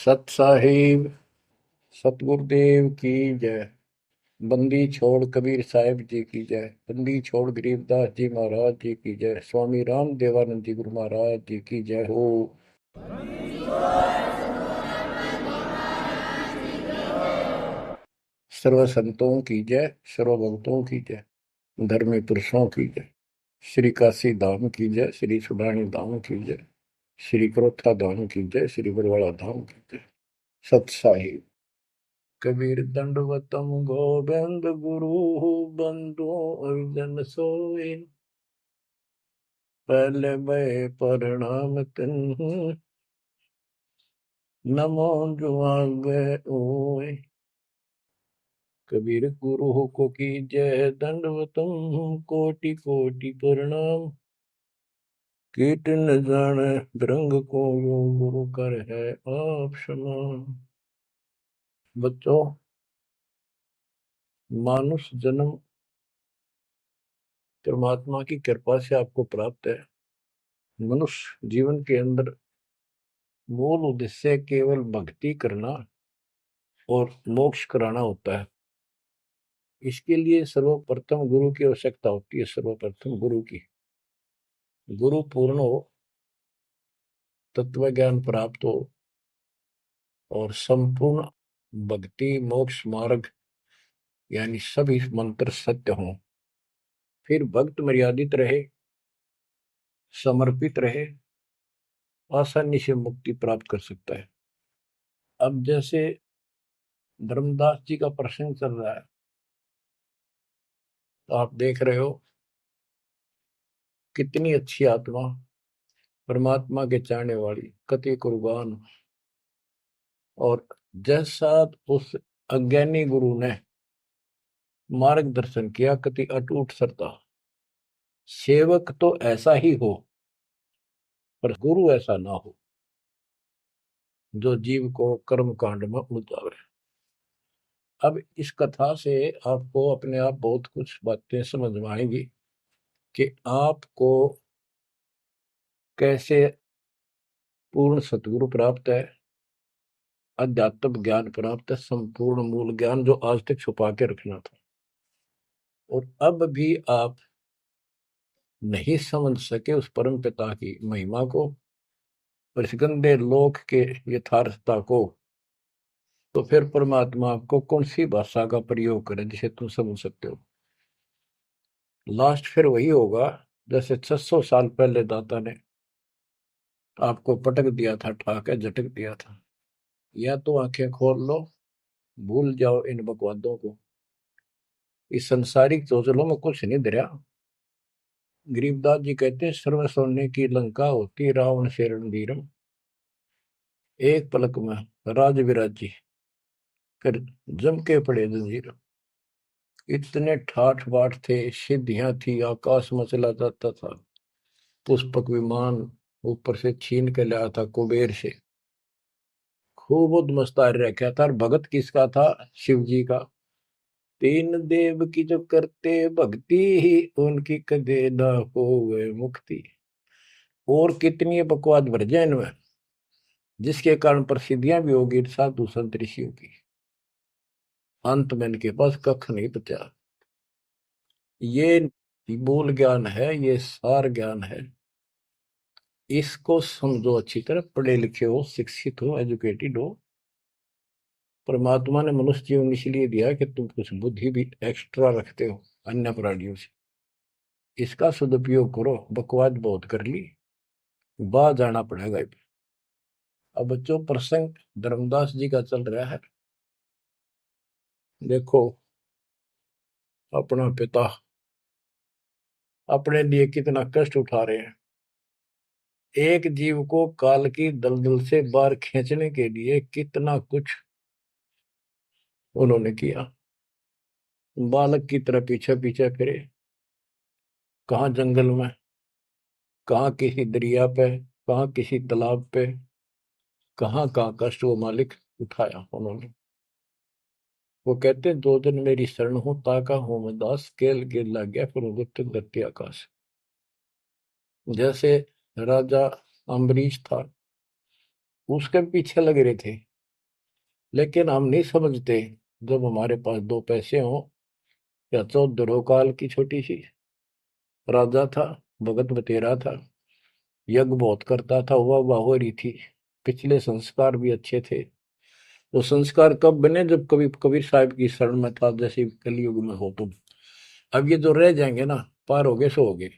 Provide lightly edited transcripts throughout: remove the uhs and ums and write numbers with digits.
सत साहिब सतगुरुदेव की जय। बंदी छोड़ कबीर साहिब जी की जय। बंदी छोड़ गरीबदास जी महाराज जी की जय। स्वामी राम देवानंद जी गुरु महाराज जी की जय हो। सर्व संतों की जय, सर्व भक्तों की जय, धर्मी पुरुषों की जय। श्री काशी धाम की जय, श्री सुडानी धाम की जय, श्री क्रोथा धाम की जय, श्री बरवाड़ा धाम की जय। सत साहिब कबीर दंडवतम गोविंद गुरु बंदो अर्जन सोए। पहले भय प्रणाम तिन नमो जुआगे ओए। कबीर गुरु को की जय, दंडवतम कोटि कोटि प्रणाम। कीट न जाने बिरंग को यो गुरु कर है आप समान। बच्चों, मानुष जन्म परमात्मा की कृपा से आपको प्राप्त है। मनुष्य जीवन के अंदर मूल उद्देश्य केवल भक्ति करना और मोक्ष कराना होता है। इसके लिए सर्वप्रथम गुरु की आवश्यकता होती है। सर्वप्रथम गुरु की, गुरु पूर्ण हो, तत्व ज्ञान प्राप्त हो और संपूर्ण भक्ति मोक्ष मार्ग यानी सभी मंत्र सत्य हों, फिर भक्त मर्यादित रहे, समर्पित रहे, आसानी से मुक्ति प्राप्त कर सकता है। अब जैसे धर्मदास जी का प्रसंग चल रहा है, तो आप देख रहे हो कितनी अच्छी आत्मा, परमात्मा के चाहने वाली, कति कुर्बान। और जैसा उस अज्ञानी गुरु ने मार्गदर्शन किया, कति अटूट श्रद्धा। सेवक तो ऐसा ही हो, पर गुरु ऐसा ना हो जो जीव को कर्म कांड में उलझावे। अब इस कथा से आपको अपने आप बहुत कुछ बातें समझ में आएंगी कि आपको कैसे पूर्ण सतगुरु प्राप्त है, अध्यात्म ज्ञान प्राप्त है, संपूर्ण मूल ज्ञान जो आज तक छुपा के रखना था। और अब भी आप नहीं समझ सके उस परम पिता की महिमा को, और इस गंदे लोक के यथार्थता को, तो फिर परमात्मा आपको कौन सी भाषा का प्रयोग करे जिसे तुम समझ सकते हो। लास्ट फिर वही होगा जैसे 600 साल पहले दाता ने आपको पटक दिया था, ठाके झटक दिया था। या तो आंखें खोल लो, भूल जाओ इन बकवादों को। इस संसारिक चोचलों में कुछ नहीं धरा। गरीबदास जी कहते हैं, सर्व सोने की लंका होती रावण से रणधीरम। एक पलक में राज विराजी कर जम के पड़े जंजीर। इतने ठाठ बाट थे, सिद्धियां थी, आकाश में चला जाता था, पुष्पक विमान ऊपर से छीन के लाया था कुबेर से। खूब उद्मस्तार रखा था। और भगत किसका था? शिव जी का। तीन देव की जो करते भक्ति ही उनकी कदे न होवे मुक्ति। और कितनी बकवाद भर जाए इनमें, जिसके कारण प्रसिद्धियां भी होगी साधु संत ऋषियों की। अंत में इनके पास कख नहीं बचा। ये मूल ज्ञान है, ये सार ज्ञान है। इसको समझो अच्छी तरह, पढ़े लिखे हो, शिक्षित हो, एजुकेटेड हो। परमात्मा ने मनुष्य जीवन इसलिए दिया कि तुम कुछ बुद्धि भी एक्स्ट्रा रखते हो अन्य प्राणियों से। इसका सदुपयोग करो। बकवाद बहुत कर ली, बाहर जाना पड़ेगा। अब बच्चों, प्रसंग धर्मदास जी का चल रहा है। देखो, अपना पिता अपने लिए कितना कष्ट उठा रहे हैं। एक जीव को काल की दलदल से बाहर खींचने के लिए कितना कुछ उन्होंने किया। बालक की तरह पीछे पीछे फिरे, कहाँ जंगल में, कहाँ किसी दरिया पे, कहाँ किसी तालाब पे, कहाँ कहाँ कष्ट वो मालिक उठाया उन्होंने। वो कहते हैं, दो दिन मेरी शरण हो, ताका हो मैं दास, केल गिर लग गया फिर गुप्त धरती आकाश। जैसे राजा अम्बरीश था, उसके पीछे लग रहे थे लेकिन हम नहीं समझते, जब हमारे पास दो पैसे हों या 14 काल की छोटी सी राजा था, भगत बतेरा था, यज्ञ बहुत करता था, वाह हो रही थी, पिछले संस्कार भी अच्छे थे। वो संस्कार कब बने? जब कभी कबीर साहब की शरण में था, जैसे कलयुग में हो तुम। अब ये जो रह जाएंगे ना, पार हो गए सो हो गए।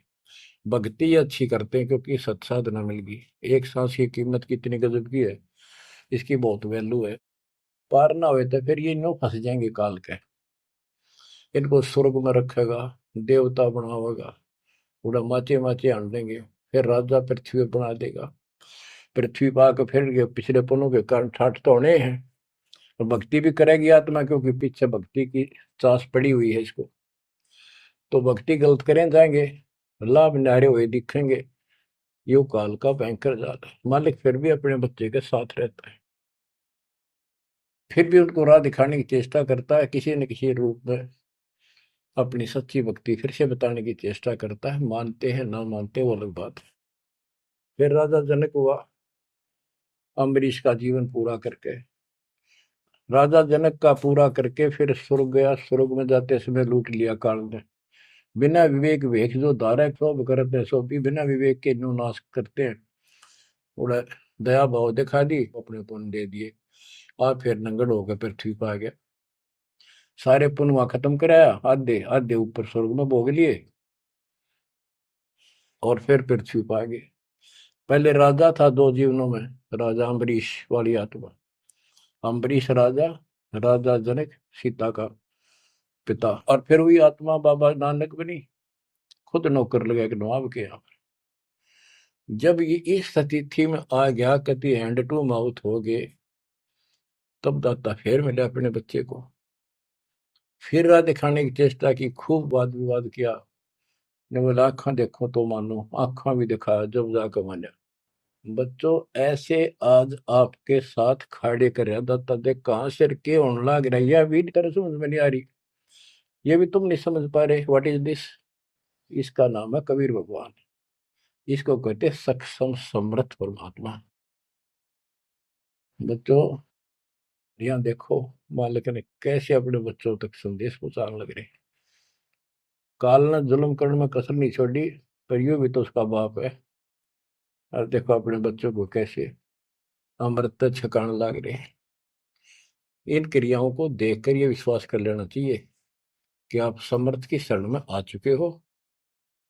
भक्ति ये अच्छी करते हैं क्योंकि सत्साधना मिल गई। एक सांस की कीमत कितनी गजब की है, इसकी बहुत वैल्यू है। पार ना हुए तो फिर ये नो फंस जाएंगे काल के। इनको स्वर्ग में रखेगा, देवता बनावेगा, पूरा माचे माचे आन देंगे, फिर राजा पृथ्वी पर बना देगा। पृथ्वी पा के फिर ये पिछले पुण्यों के कारण ठाठ तो होने हैं। और भक्ति भी करेगी आत्मा, क्योंकि पीछे भक्ति की चास पड़ी हुई है इसको। तो भक्ति गलत करें जाएंगे, लाभ न्यारे हुए दिखेंगे। यो काल का भयंकर जाल है। मालिक फिर भी अपने बच्चे के साथ रहता है, फिर भी उनको राह दिखाने की चेष्टा करता है, किसी न किसी रूप में अपनी सच्ची भक्ति फिर से बताने की चेष्टा करता है। मानते हैं ना मानते वो अलग बात है। फिर राजा जनक हुआ अम्बरीश का जीवन पूरा करके। राजा जनक का पूरा करके फिर स्वर्ग गया। स्वर्ग में जाते समय लूट लिया काल ने। बिना विवेक वेख जो धारा क्षोभ करते सो भी बिना विवेक के नो नाश करते हैं। उड़ा दया भाव दिखा दी, अपने पुण्य दे दिए, और फिर नंगड़ होकर पृथ्वी पर आ गया। सारे पुण्य वहां खत्म कराया, आधे आधे ऊपर स्वर्ग में भोग लिए, और फिर पृथ्वी पर आ गए। पहले राजा था दो जीवनों में, राजा अम्बरीश वाली आत्मा। अम्बरीश राजा, राजा जनक सीता का पिता। और फिर हुई आत्मा बाबा नानक बनी, खुद नौकर लगा के नवाब के यहाँ। जब ये इस स्थिति में आ गया, कति हैंड टू माउथ हो गए, तब दाता फिर मिले अपने बच्चे को। फिर राह दिखाने की चेष्टा की, खूब वाद विवाद किया। ने बोला आंखा देखो तो मानो, आंखा भी दिखाया, जब जाकर माना। बच्चों ऐसे आज आपके साथ खड़े कर दाता देख कहां सिर के होने लग रहा है, यह भी तरह समझ में नहीं आ रही, ये भी तुम नहीं समझ पा रहे। What is this? इसका नाम है कबीर भगवान। इसको कहते हैं सक्षम समर्थ परमात्मा। बच्चों यहाँ देखो, मालिक ने कैसे अपने बच्चों तक संदेश पहुंचाने लग रहे। काल ने जुल्म करने में कसर नहीं छोड़ी, पर यूं भी तो उसका बाप है। और देखो अपने बच्चों को कैसे अमृत छकाने लग रहे हैं। इन क्रियाओं को देखकर ये विश्वास कर लेना चाहिए कि आप समर्थ की शरण में आ चुके हो।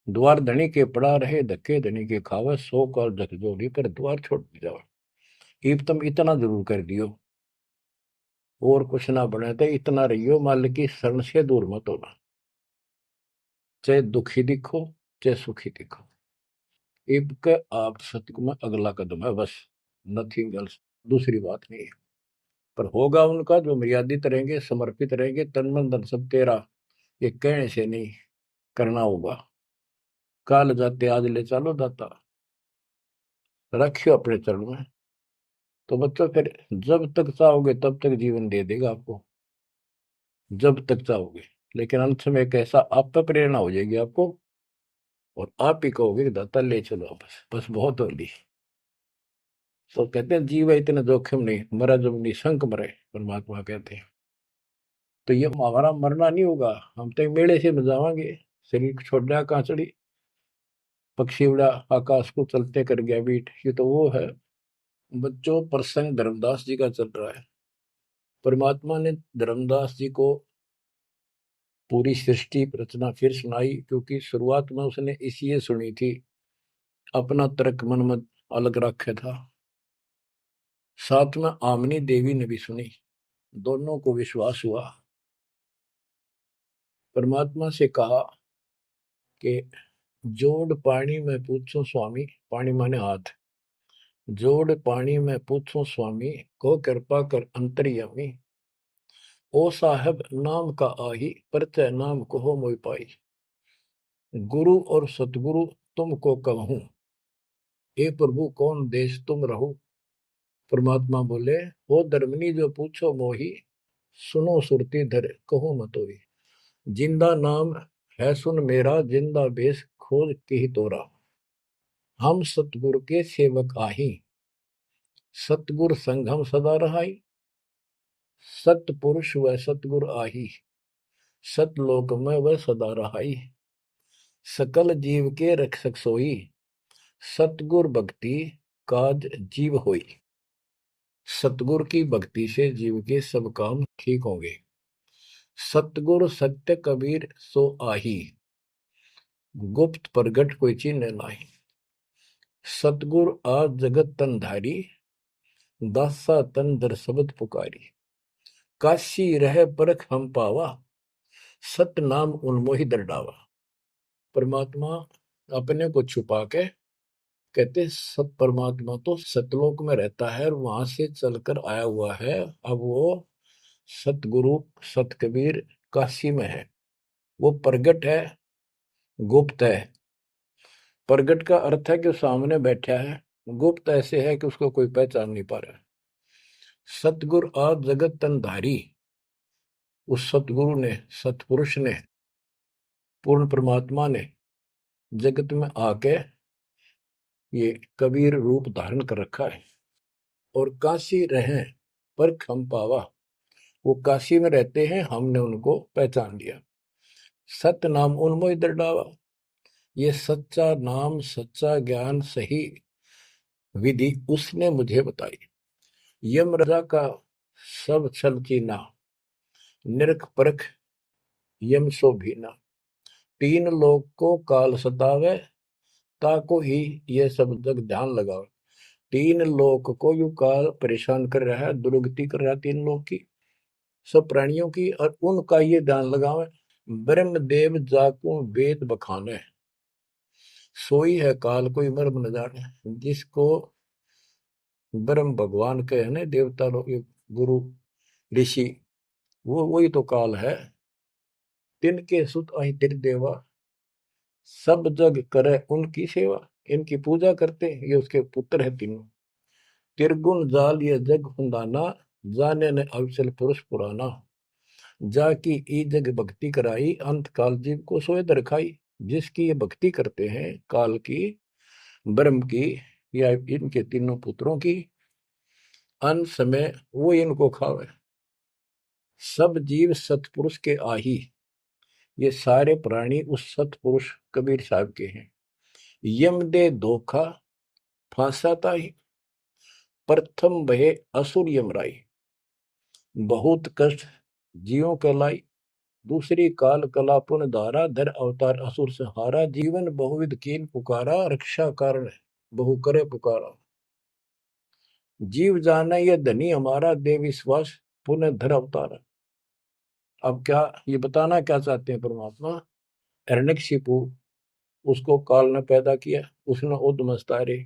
द्वार धनी के पड़ा रहे, धक्के धनी के खावे, 100 काल झकझोरी कर द्वार छोड़ जाओ। इब तुम इतना जरूर कर दियो, और कुछ ना बने तो इतना रहियो, मालिक की शरण से दूर मत होना। चाहे दुखी दिखो, चाहे सुखी दिखो, इब के आप सत्य में अगला कदम है बस, नथिंग एल्स। दूसरी बात नहीं है। पर होगा उनका जो मर्यादित रहेंगे, समर्पित रहेंगे, तन मन धन सब तेरा, ये कहने से नहीं, करना होगा। काल जाते आज ले चलो दाता, रखियो अपने चरण में। तो बच्चों फिर जब तक चाहोगे तब तक जीवन दे देगा आपको, जब तक चाहोगे। लेकिन अंत में एक ऐसा आप पर प्रेरणा हो जाएगी आपको, और आप ही कहोगे कि दाता ले चलो, बस बस बहुत होगी। तो कहते हैं जीव है इतना जोखिम नहीं, मरा जब निशंक मरे, परमात्मा कहते हैं। तो ये हमारा मरना नहीं होगा, हम तो मेले से बजावांगे। शरीर छोड़ा कहाँ चढ़ी, पक्षी उड़ा आकाश को चलते कर गया बीट, ये तो वो है। बच्चों प्रसंग धर्मदास जी का चल रहा है। परमात्मा ने धर्मदास जी को पूरी सृष्टि रचना फिर सुनाई, क्योंकि शुरुआत में उसने इसलिए सुनी थी, अपना तर्क मन में अलग रखा था। साथ में आमनी देवी ने भी सुनी, दोनों को विश्वास हुआ। परमात्मा से कहा कि जोड़ पानी में पूछो स्वामी, पानी माने हाथ, जोड़ पानी में पूछो स्वामी, को कृपा कर अंतर्यामी, ओ साहब नाम का आही, परचय नाम कहो मोहि पाई, गुरु और सतगुरु तुमको कहूं, हे प्रभु कौन देश तुम रहो। परमात्मा बोले, हो धर्मनी जो पूछो मोही, सुनो सुरती धर कहो मतोई, जिंदा नाम है सुन मेरा, जिंदा बेस खोज की तोरा, हम सतगुरु के सेवक आही, सतगुर संग हम सदा रहाई, सतपुरुष व सतगुर आही, सतलोक में वह सदा रहाई। सकल जीव के रक्षक सोई, सतगुर भक्ति काज जीव होई। सतगुर की भक्ति से जीव के सब काम ठीक होंगे। सतगुर सत्य कबीर सो आही, गुप्त प्रगट कोई चिन्ह नाही। सतगुर आज जगत तन धारी, दासा तन दर शब्द पुकारी। काशी रह परख हम पावा, सत नाम उन्मोहि दर डावा। परमात्मा अपने को छुपा के कहते सत परमात्मा तो सतलोक में रहता है और वहां से चलकर आया हुआ है। अब वो सतगुरु सत कबीर काशी में है। वो प्रगट है, गुप्त है। प्रगट का अर्थ है कि सामने बैठा है, गुप्त ऐसे है कि उसको कोई पहचान नहीं पा रहा। सतगुरु आज जगत तन धारी, उस सतगुरु ने, सतपुरुष ने, पूर्ण परमात्मा ने जगत में आके ये कबीर रूप धारण कर रखा है। और काशी रहे पर हम पावा, वो काशी में रहते हैं, हमने उनको पहचान लिया। सत नाम उन्मोहि दर डावा, ये सच्चा नाम, सच्चा ज्ञान, सही विधि उसने मुझे बताई। यम राजा का सब छल चीना, निरख परख यम सो भीना। तीन लोग को काल सतावे, ताको ही ये सब जग ध्यान लगावे। तीन लोग को यू काल परेशान कर रहा है, दुर्गति कर रहा है तीन लोग की, सब प्राणियों की, और उनका ये ध्यान लगावे। ब्रह्मदेव जाको वेद बखाने, सोई है काल कोई मर्म न जाने। जिसको ब्रह्म भगवान के है ना, देवता लोग, गुरु ऋषि, वो वही तो काल है। तिनके सुत अहि तिर देवा, सब जग करे उनकी सेवा। इनकी पूजा करते, ये उसके पुत्र है तीनों। तिरगुण जाल ये जग हुंदाना, जाने ने अवसल पुरुष पुराना। जाकी ई जग भक्ति कराई, अंत काल जीव को सोए दर खाई। जिसकी ये भक्ति करते हैं, काल की, ब्रह्म की, या इनके तीनों पुत्रों की, अंत समय वो इनको खावे। सब जीव सतपुरुष के आही, ये सारे प्राणी उस सतपुरुष कबीर साहब के हैं। यम दे धोखा फांसाता ही, प्रथम भय असुर यमराई। बहुत कष्ट जीवों के लाई, दूसरी काल कला पुन धारा। धर अवतार असुर से हारा, जीवन बहुविध कीन पुकारा। रक्षा कारण बहु करे पुकारा। जीव जाना ये धनी हमारा, दे विश्वास पुनः धर अवतारा। अब क्या ये बताना क्या चाहते हैं परमात्मा? हिरण्यकशिपु, उसको काल ने पैदा किया, उसने उद्मस्तारे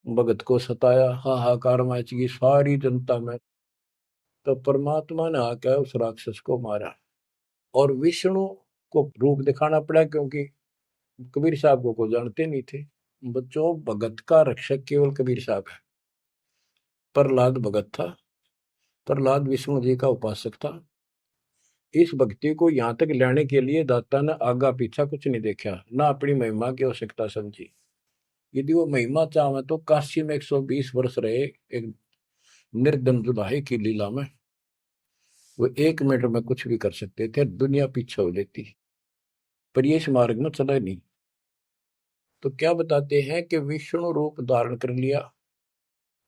भगत को सताया, हाहाकार मची सारी जनता में। तो परमात्मा ने आकर उस राक्षस को मारा, और विष्णु को रूप दिखाना पड़ा, क्योंकि कबीर साहब को जानते नहीं थे। बच्चों, भगत का रक्षक केवल कबीर साहब है। प्रहलाद भगत था, प्रहलाद विष्णु जी का उपासक था। इस भक्ति को यहाँ तक लाने के लिए दाता ने आगा पीछा कुछ नहीं देखा, ना अपनी महिमा की आवश्यकता समझी। यदि वो महिमा चाहे तो काशी में 120 वर्ष रहे एक निर्दन जुदाई की लीला में, वो 1 मिनट में कुछ भी कर सकते थे, दुनिया पीछे हो जाती, पर ये इस मार्ग में चला नहीं। तो क्या बताते हैं कि विष्णु रूप धारण कर लिया,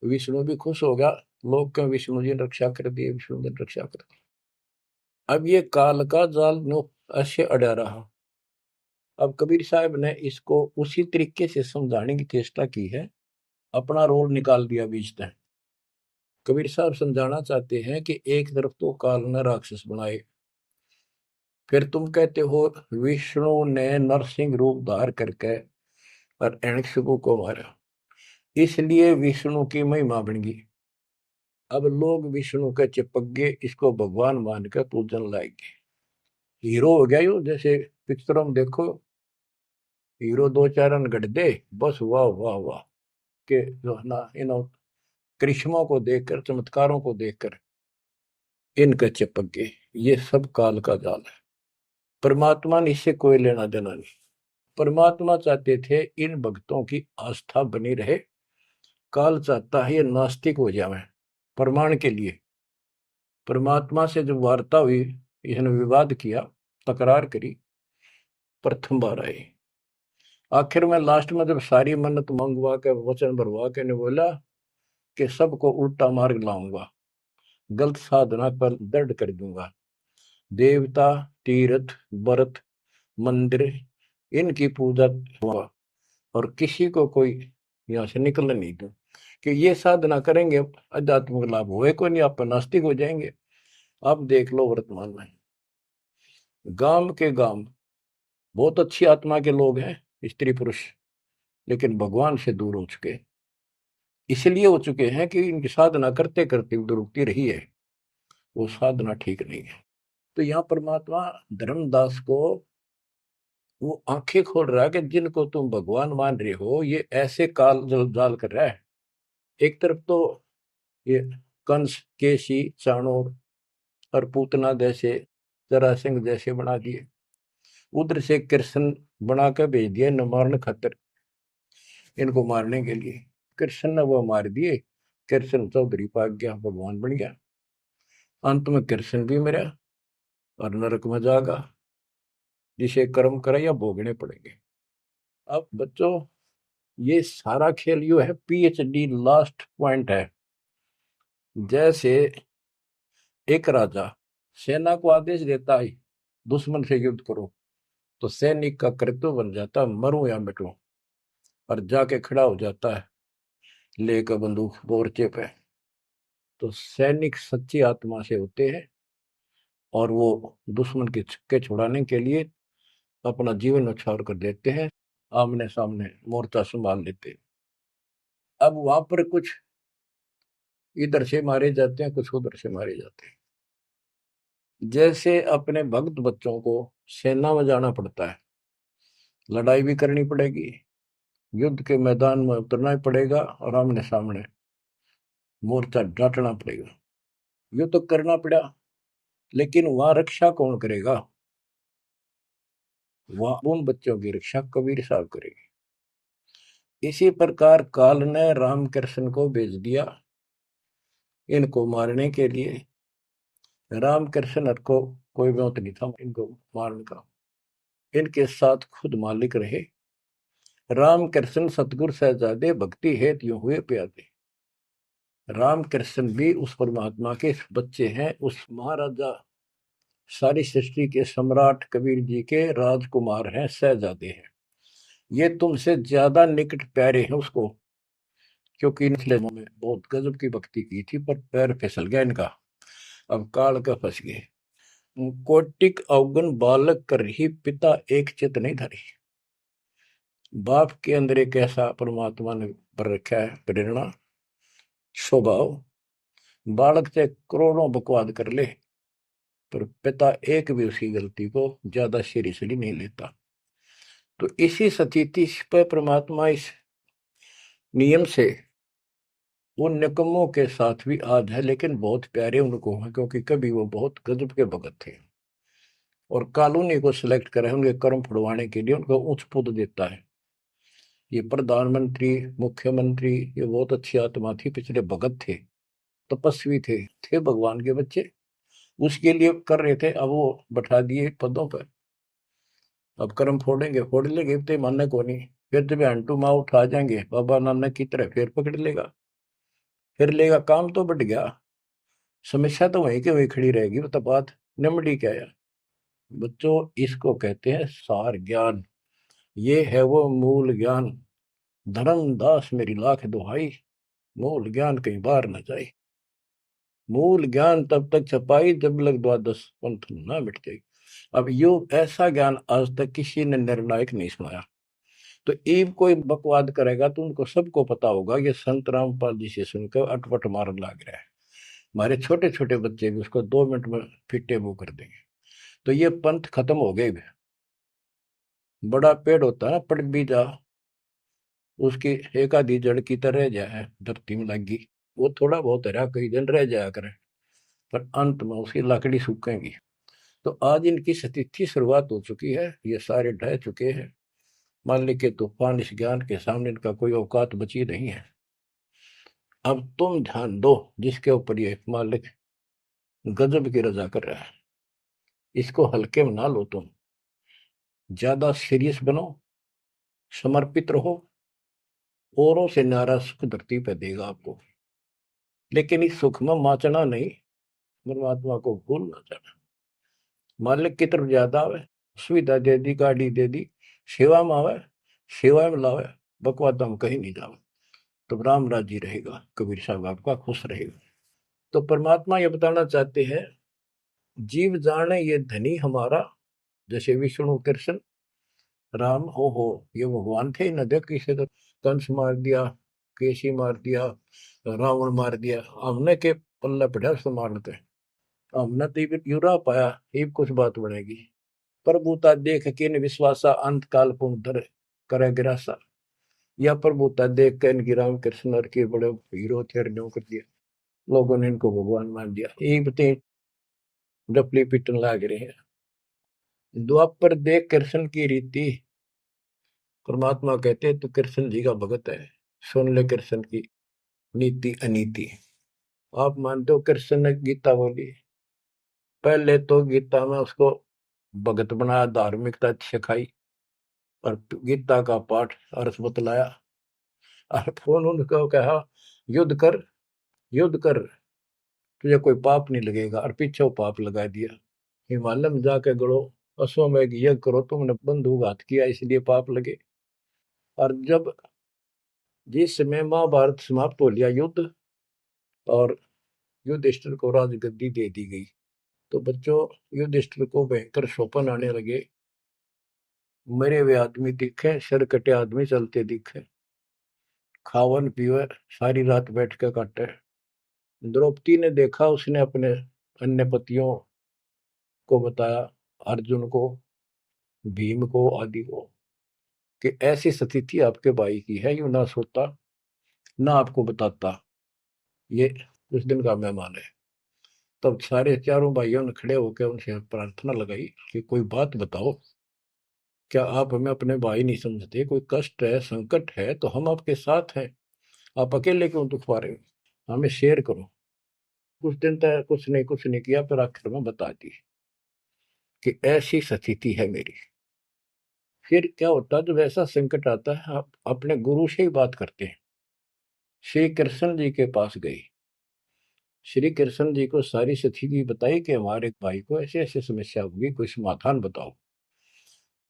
विष्णु भी खुश हो गया, लोग क्यों विष्णु जी ने रक्षा कर दी, विष्णु जी ने रक्षा कर दी। अब ये काल का जाल नो ऐसे अड़ा रहा। अब कबीर साहब ने इसको उसी तरीके से समझाने की चेष्टा की है, अपना रोल निकाल दिया बीच में। कबीर साहब समझाना चाहते हैं कि एक तरफ तो काल ने राक्षस बनाए, फिर तुम कहते हो विष्णु ने नरसिंह रूप धार करके और हिरण्यकशिपु को मारा, इसलिए विष्णु की महिमा बन गई। अब लोग विष्णु के चिपक गए, इसको भगवान मान कर पूजन लाएंगे। हीरो हो गया यो, जैसे पिक्चरों में देखो, हीरो 2-4 रन गढ़ दे, बस वाह वाह वाह के जो ना इन करिश्मा को देखकर, चमत्कारों को देखकर इनके चिपक गए। ये सब काल का जाल है, परमात्मा ने इससे कोई लेना देना नहीं। परमात्मा चाहते थे इन भक्तों की आस्था बनी रहे, काल चाहता है ये नास्तिक हो जाए प्रमाण के लिए। परमात्मा से जब वार्ता हुई, इसने विवाद किया, तकरार करी, प्रथम बार आई। आखिर में लास्ट में जब सारी मन्नत मंगवा के वचन भरवा के ने बोला कि सबको उल्टा मार्ग लाऊंगा, गलत साधना पर दृढ़ कर दूंगा, देवता, तीर्थ, व्रत, मंदिर, इनकी पूजा हुआ, और किसी को कोई यहाँ से निकलने नहीं दूं, कि ये साधना करेंगे आध्यात्मिक लाभ होए को नहीं, आप नास्तिक हो जाएंगे। आप देख लो वर्तमान में गांव के गांव बहुत अच्छी आत्मा के लोग हैं, स्त्री पुरुष, लेकिन भगवान से दूर हो चुके, इसलिए हो चुके हैं कि इनकी साधना करते करते दुरुक्ति रही है, वो साधना ठीक नहीं है। तो यहाँ परमात्मा धर्मदास को वो आंखें खोल रहा है कि जिनको तुम भगवान मान रहे हो ये ऐसे काल जलजाल कर रहा है। एक तरफ तो ये कंस, केसी, चाणोर और पूतना जैसे, जरासिंह जैसे बना दिए, उधर से कृष्ण बना कर भेज दिया न मारने खातिर, इनको मारने के लिए। कृष्ण ने वो मार दिए, कृष्ण चौधरी पाक गया, भगवान बन गया। अंत में कृष्ण भी मरा और नरक में जागा, जिसे कर्म करे या भोगने पड़ेंगे। अब बच्चों ये सारा खेल यो है, पीएचडी लास्ट पॉइंट है। जैसे एक राजा सेना को आदेश देता है दुश्मन से युद्ध करो, तो सैनिक का कर्तव्य बन जाता मरूं या मिटूं, और जाके खड़ा हो जाता है लेकर बंदूक मोर्चे पे। तो सैनिक सच्ची आत्मा से होते हैं और वो दुश्मन के छक्के छुड़ाने के लिए अपना जीवन न्यौछावर कर देते हैं, आमने सामने मोर्चा संभाल लेते हैं। अब वहां पर कुछ इधर से मारे जाते हैं, कुछ उधर से मारे जाते हैं। जैसे अपने भक्त बच्चों को सेना में जाना पड़ता है, लड़ाई भी करनी पड़ेगी, युद्ध के मैदान में उतरना ही पड़ेगा और आमने सामने मोर्चा डांटना पड़ेगा, युद्ध तो करना पड़ा, लेकिन वहां रक्षा कौन करेगा? वहां उन बच्चों की रक्षा कबीर साहब करेगी। इसी प्रकार काल ने रामकृष्ण को भेज दिया इनको मारने के लिए। रामकृष्ण को कोई मौत नहीं था इनको मारने का, इनके साथ खुद मालिक रहे। रामकृष्ण सतगुरु सहजादे भक्ति हेत यूं हुए प्यादे। रामकृष्ण भी उस परमात्मा के बच्चे हैं, उस महाराजा सारी सृष्टि के सम्राट कबीर जी के राजकुमार हैं, सहजादे हैं। ये तुमसे ज्यादा निकट प्यारे हैं उसको, क्योंकि इनके में बहुत गजब की भक्ति की थी, पर पैर फिसल गया इनका, अब काल का फंस गए। कोटिक अवगुण बालक कर ही पिता एक चित नहीं धरी। बाप के अंदर एक ऐसा परमात्मा ने पर रखा है प्रेरणा, स्वभाव, बालक से करोड़ों बकवाद कर ले पर पिता एक भी उसकी गलती को ज्यादा सीरियसली नहीं लेता। तो इसी स्थिति पर परमात्मा इस नियम से उन निकम्मों के साथ भी आज है, लेकिन बहुत प्यारे उनको हैं, क्योंकि कभी वो बहुत गजब के भगत थे और कॉलोनी को सिलेक्ट करे उनके कर्म फुड़वाने के लिए, उनको उच्च पद देता है। ये प्रधानमंत्री, मुख्यमंत्री, ये बहुत अच्छी आत्मा थी, पिछले भगत थे, तपस्वी थे भगवान के बच्चे, उसके लिए कर रहे थे। अब वो बैठा दिए पदों पर, अब कर्म फोड़ लेंगे तो मानने को नहीं, फिर जब हंटू माँ उठा जाएंगे बाबा नानक की तरह, फिर पकड़ लेगा, फिर लेगा, काम तो बढ़ गया, समस्या तो वहीं के वहीं खड़ी रहेगी। वो तो बात निमड़ी क्या है बच्चों, इसको कहते हैं सार ज्ञान। ये है वो मूल ज्ञान। धर्मदास मेरी लाख दुहाई, मूल ज्ञान कहीं बाहर न जाए। मूल ज्ञान तब तक छपाई जब लग द्वादश पंथ ना मिट जाए। अब यो ऐसा ज्ञान आज तक किसी ने निर्णायक नहीं सुनाया। तो ईब कोई बकवाद करेगा तो उनको सबको पता होगा ये संत रामपाल जी से सुनकर अटपट मारन लग रहा है। हमारे छोटे छोटे बच्चे भी उसको 2 मिनट में फिटे मुंह कर देंगे। तो ये पंथ खत्म हो गए। बड़ा पेड़ होता है ना, पड़ भी जा, उसकी एक आधी जड़ की तरह जाए धरती में लगी, वो थोड़ा बहुत हरा कई दिन रह जाया करे, पर अंत में उसकी लकड़ी सूखेगी। तो आज इनकी स्थिति शुरुआत हो चुकी है, ये सारे ढह चुके हैं। मालिक के तूफान इस ज्ञान के सामने इनका कोई औकात बची नहीं है। अब तुम ध्यान दो जिसके ऊपर ये मालिक गजब की रजा कर रहा है। इसको हल्के में ना लो, तुम ज्यादा सीरियस बनो, समर्पित रहो। औरों से नारा सुख धरती पे देगा आपको, लेकिन इस सुख में माचना नहीं, परमात्मा को भूल ना जाना। मालिक की तरफ ज्यादा आवे, सुविधा दे दी, गाड़ी दे दी, सेवा में आवे, सेवा में लावे, बकवादा में कहीं नहीं जावे, तो राम राजी रहेगा, कबीर साहब आपका खुश रहेगा। तो परमात्मा ये बताना चाहते हैं, जीव जाने ये धनी हमारा, जैसे विष्णु कृष्ण राम हो, ये भगवान थे न, देख किसी को कंस मार दिया, केसी मार दिया, रावण मार दिया, हमने के पल्ले पड़ा उसको मारते, हमने तो युरा पाया, ये कुछ बात बनेगी। प्रभुता देख के न विश्वासा, अंत काल पुन धर करे गिरासा। या प्रभुता देख के इनकी राम कृष्ण और के बड़े हीरो थे, अर्जुन कर दिया, लोगों ने इनको भगवान मान दिया, ये बते डपली पिटन लाग रहे हैं। द्वापर देख कृष्ण की रीति, परमात्मा कहते तो कृष्ण जी का भगत है, सुन ले कृष्ण की नीति अनीति। आप मानते हो कृष्ण ने गीता बोली, पहले तो गीता में उसको भगत बनाया, धार्मिकता सिखाई, और गीता का पाठ अर्थ बतलाया, और फोन उनको कहा युद्ध कर, युद्ध कर, तुझे कोई पाप नहीं लगेगा, और पीछे वो पाप लगा दिया। हिमालय में जाके गड़ो, अश्वमेघ यज्ञ करो, तुमने बंधुघात किया इसलिए पाप लगे। और जब जिस समय महाभारत समाप्त हो लिया युद्ध, और युधिष्ठिर को राजगद्दी दे दी गई, तो बच्चों युधिष्ठिर को भयंकर शोपन आने लगे, मरे हुए आदमी दिखे, सर कटे आदमी चलते दिखे, खावन पीवे सारी रात बैठ के काटे। द्रौपदी ने देखा, उसने अपने अन्य पतियों को बताया, अर्जुन को, भीम को, आदि को, कि ऐसी स्थिति आपके भाई की है, यू ना सोता ना आपको बताता, ये उस दिन का मेहमान है। तब सारे चारों भाइयों ने खड़े होकर उनसे प्रार्थना लगाई कि कोई बात बताओ, क्या आप हमें अपने भाई नहीं समझते? कोई कष्ट है, संकट है तो हम आपके साथ हैं, आप अकेले क्यों दुख पा रहे हो? हमें शेयर करो। कुछ दिन तक कुछ नहीं किया, फिर आखिर में बता दी कि ऐसी स्थिति है मेरी। फिर क्या होता है, जब ऐसा संकट आता है, आप अपने गुरु से ही बात करते हैं। श्री कृष्ण जी के पास गई, श्री कृष्ण जी को सारी स्थिति बताई कि हमारे भाई को ऐसे ऐसे समस्या होगी, कोई समाधान बताओ।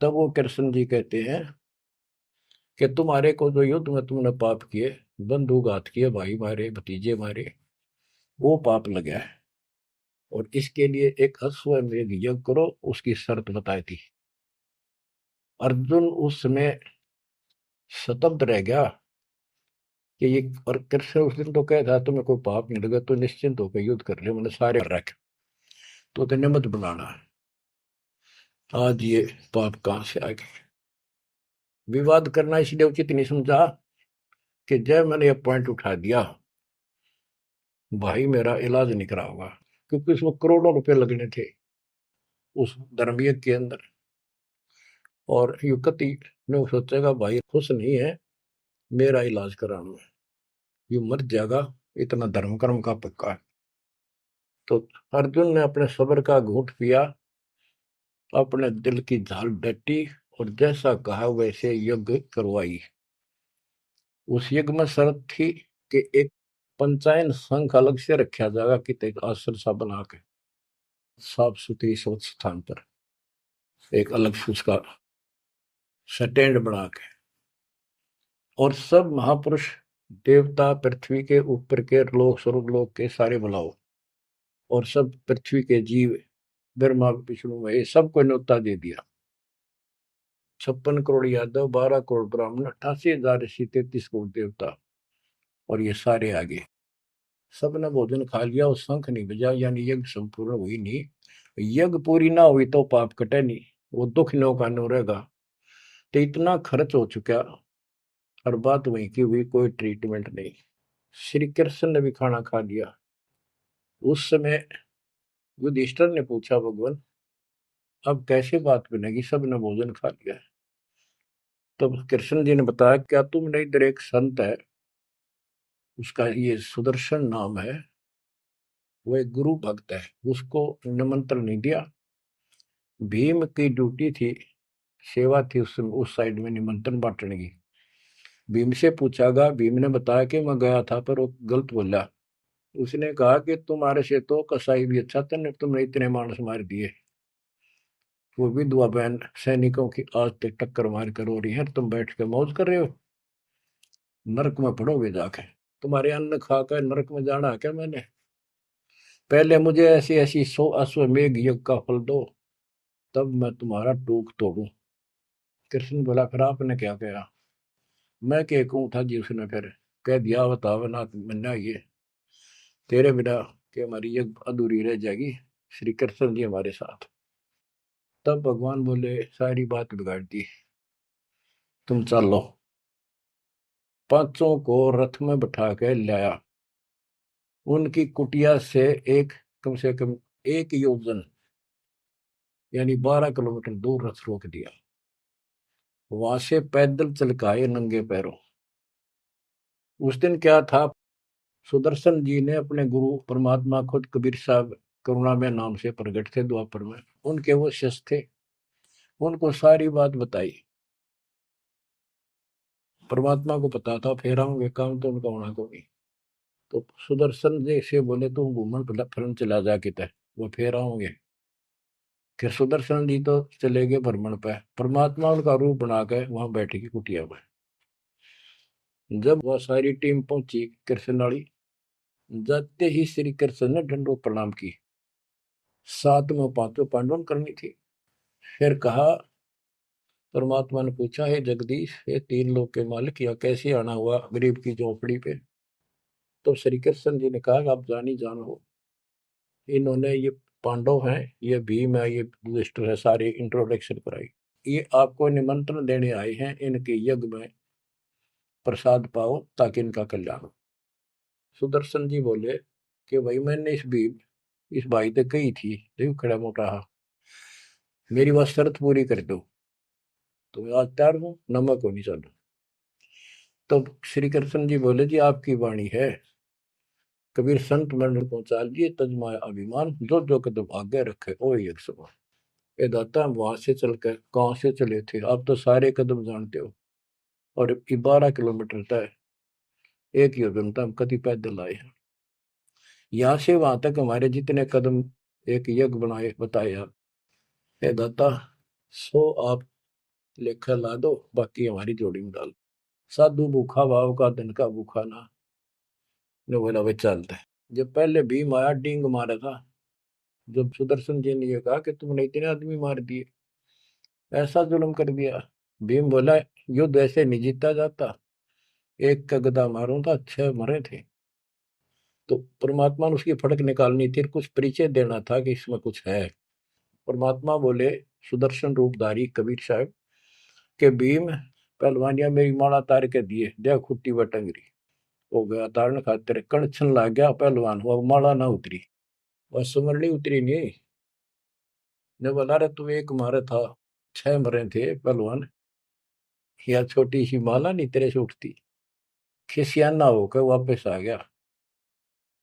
तब वो कृष्ण जी कहते हैं कि तुम्हारे को जो युद्ध में तुमने पाप किए, बंधुघात किए, भाई मारे, भतीजे मारे, वो पाप लगा है, और इसके लिए एक अश्वमेध यज्ञ करो, उसकी शर्त बताई थी। अर्जुन उस समय स्तब्ध रह गया कि ये, और कृष्ण उस दिन तो कह था तुम्हें कोई पाप नहीं लगा तो निश्चिंत होकर युद्ध कर ले, मैंने सारे रख, तो तेने मत बनाना है। आज ये पाप कहां से आ गए? विवाद करना इसलिए उचित नहीं समझा कि जब मैंने ये पॉइंट उठा दिया, भाई मेरा इलाज नहीं करा होगा, क्योंकि उसमें करोड़ों रुपए लगने थे उस धर्मयज्ञ के अंदर, और युवती ने सोचेगा भाई खुश नहीं है, मेरा इलाज कराना है, ये मर जाएगा, इतना धर्म कर्म का पक्का है। तो अर्जुन ने अपने सब्र का घूंट पिया, अपने दिल की झाल डटी, और जैसा कहा वैसे यज्ञ करवाई। उस यज्ञ में शर्त थी कि एक पंचायन संघ अलग से रखा जाएगा, कि एक आश्रम सा बना के साफ सुथरी स्वच्छ स्थान पर एक अलग से उसका स्टैंड बना के, और सब महापुरुष देवता पृथ्वी के ऊपर के लोग, स्वर्ग लोग के सारे बुलाओ, और सब पृथ्वी के जीव, ब्रह्मा विष्णु महेश, सबको न्योता दे दिया। 56 करोड़ यादव, 12 करोड़ ब्राह्मण, 88,000 ऋषि, 33 करोड़ देवता, और ये सारे आगे। सबने भोजन खा लिया और शंख नहीं बजा, यानी यज्ञ संपूर्ण हुई नहीं। यज्ञ पूरी ना हुई तो पाप कटे नहीं, वो दुख नो का नो रहेगा। तो इतना खर्च हो चुका, और बात वहीं की हुई, कोई ट्रीटमेंट नहीं। श्री कृष्ण ने भी खाना खा लिया। उस समय युधिष्ठिर ने पूछा, भगवान अब कैसे बात बनेगी, सबने भोजन खा लिया है। तब कृष्ण जी ने बताया, क्या तुमने इधर एक संत है, उसका ये सुदर्शन नाम है, वो एक गुरु भक्त है, उसको निमंत्रण नहीं दिया। भीम की ड्यूटी थी, सेवा थी उस साइड में निमंत्रण बांटने की। भीम से पूछा गया, भीम ने बताया कि मैं गया था पर वो गलत बोला। उसने कहा कि तुम्हारे से तो कसाई भी अच्छा था, तुमने इतने मानस मार दिए। वो विधवा बहन सैनिकों की आज तक टक्कर मार कर रो रही है, तुम बैठ के मौज कर रहे हो। नरक में पड़ोगे जाके, तुम्हारे अन्न खाकर नरक में जाना है क्या मैंने? पहले मुझे ऐसी ऐसी 100 अश्वमेघ यज्ञ का फल दो, तब मैं तुम्हारा टूक तोड़ू। कृष्ण बोला, फिर आपने क्या कहा? मैं क्या कहूँ था जी, उसने फिर कह दिया, बताओ ना मन्ना, ये तेरे बिना कि हमारी यज्ञ अधूरी रह जाएगी, श्री कृष्ण जी हमारे साथ। तब भगवान बोले, सारी बात बिगाड़ दी, तुम चलो। पांचों को रथ में बैठा के लाया, उनकी कुटिया से एक, कम से कम 1 योजन यानी 12 किलोमीटर दूर रथ रोक दिया। वहां से पैदल चल के आए नंगे पैरों। उस दिन क्या था, सुदर्शन जी ने अपने गुरु परमात्मा खुद कबीर साहब करुणा में नाम से प्रकट थे द्वापर में, उनके वो शिष्य थे, उनको सारी बात बताई। परमात्मा को पता था फेर आऊंगे, काम तो उनका होना को नहीं। तो सुदर्शन जी से बोले, तुम घूमन फिरन चला जा किते, वो फेर आऊंगे। कि सुदर्शन जी तो चले गए भ्रमण पे, परमात्मा उनका रूप बना के वहां बैठे की कुटिया में। जब वह सारी टीम पहुंची कृष्ण वाली, जाते ही श्री कृष्ण ने दंडो प्रणाम की। साथ में पांचों पांडवों करनी थी। फिर कहा, परमात्मा ने पूछा, हे जगदीश, हे 3 लोक के मालिक, यह कैसे आना हुआ गरीब की झोपड़ी पे? तो श्री कृष्ण जी ने कहा, आप जानी जानो, इन्होंने ये पांडव हैं, ये भीम है, ये युधिष्ठिर है, सारी इंट्रोडक्शन कराई। ये आपको निमंत्रण देने आए हैं, इनके यज्ञ में प्रसाद पाओ ताकि इनका कल्याण हो। सुदर्शन जी बोले कि भाई मैंने इस भाई तक कही थी, देखो खड़ा मोटा हा, मेरी बात शर्त पूरी कर दो तो मैं आज तैयार हूँ, नमक को नहीं चलो। तो श्री कृष्ण जी बोले, जी आपकी वाणी है, कबीर संत मंडल पहुंचा लिए, तजमाया अभिमान, जो जो कदम आगे रखे ओ एक समान। ये दाता, हम वहां से चलकर कहाँ से चले थे, आप तो सारे कदम जानते हो, और 12 किलोमीटर तय, 1 योजन तक हम कभी पैदल आए हैं। यहाँ से वहां तक हमारे जितने कदम एक यज्ञ बनाए बताए आप। हे दाता, 100 आप लेखा ला दो, बाकी हमारी जोड़ी में डाल। साधु भूखा भाव का, धन का भूखा ना। ने बोला, भाई चलते हैं। जब पहले भीम आया, डींग मारा था। जब सुदर्शन जी ने ये कहा कि तुमने इतने आदमी मार दिए, ऐसा जुल्म कर दिया, भीम बोला, युद्ध ऐसे नहीं जीता जाता, एक का गदा मारूं था 6 मरे थे। तो परमात्मा ने उसकी फटक निकालनी थी, कुछ परिचय देना था कि इसमें कुछ है। परमात्मा बोले, सुदर्शन रूपधारी कबीर साहब के भीम, पहलवानिया मेरी माला तार के दिए, देख खुट्टी बटंगरी हो गया तारण खातिर, कणछन लाग गया पहलवान, वो माला ना उतरी, वह सुमरनी उतरी नहीं। ने बोला, रे तू एक मारे था, 6 मरे थे पहलवान, या छोटी सी माला नहीं तेरे से उठती। खिसियाना होकर वापस आ गया।